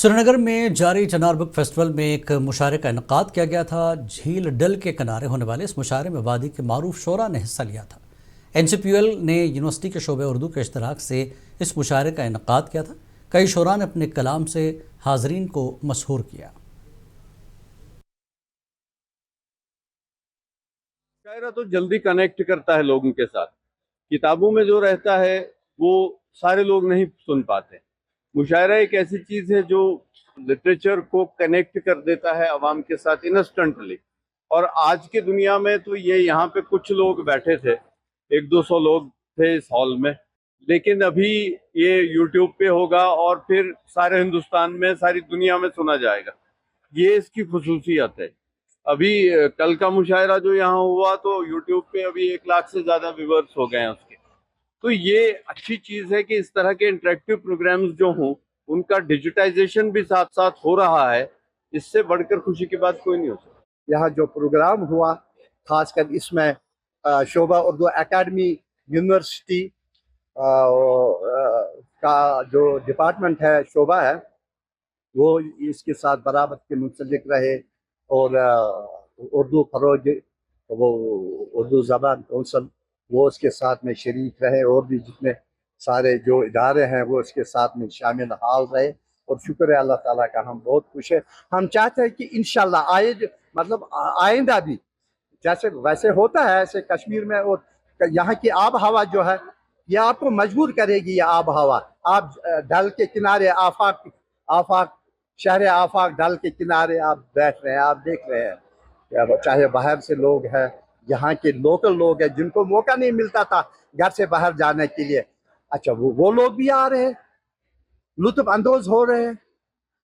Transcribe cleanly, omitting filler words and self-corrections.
श्रीनगर में जारी चिनार book festival में एक मुशायरे का इनकाद किया गया था। झील डल के किनारे होने वाले इस मुशायरे में वादी के मारूफ शोरा ने हिस्सा लिया था। NCPUL ने यूनिवर्सिटी के शोबे उर्दू के इश्तराक से इस मुशायरे का इनकाद किया था। कई शोरा ने अपने कलाम से हाजरीन को मसहूर किया। शायरा तो जल्दी कनेक्ट करता है लोगों के साथ। किताबों में जो रहता है वो सारे लोग नहीं सुन पाते। मुशायरा एक ऐसी चीज है जो लिटरेचर को कनेक्ट कर देता है अवाम के साथ इंस्टेंटली। और आज की दुनिया में तो ये यहाँ पे कुछ लोग बैठे थे, 100-200 लोग थे इस हॉल में, लेकिन अभी ये यूट्यूब पे होगा और फिर सारे हिंदुस्तान में, सारी दुनिया में सुना जाएगा। ये इसकी खुसूसियत है। अभी कल का मुशायरा जो यहाँ हुआ तो यूट्यूब पे अभी 1 लाख से ज्यादा व्यूअर्स हो गए हैं उसके। तो ये अच्छी चीज है कि इस तरह के इंटरेक्टिव प्रोग्राम्स जो हों उनका डिजिटाइजेशन भी साथ साथ हो रहा है। इससे बढ़कर खुशी की बात कोई नहीं हो सकती। यहाँ जो प्रोग्राम हुआ, खासकर इसमें शोभा उर्दू एकेडमी यूनिवर्सिटी का जो डिपार्टमेंट है, शोभा है, वो इसके साथ बराबर के मुंसलिक रहे और उर्दू फरोज, वो उर्दू ज़बान कौंसल, वो उसके साथ में शरीक रहे और भी जितने सारे जो इदारे हैं वो उसके साथ में शामिल हाल रहे। और शुक्र है अल्लाह ताला का, हम बहुत खुश हैं। हम चाहते हैं कि इंशाल्लाह आइंदा भी जैसे वैसे होता है ऐसे कश्मीर में, और यहाँ की आब हवा जो है ये आपको मजबूर करेगी। ये आब हवा, आप डल के किनारे आफाक शहर आफाक डल के किनारे आप बैठ रहे हैं, आप देख रहे हैं, चाहे बाहर से लोग हैं, यहाँ के लोकल लोग हैं जिनको मौका नहीं मिलता था घर से बाहर जाने के लिए, अच्छा वो लोग भी आ रहे हैं, लुत्फ अंदोज हो रहे हैं।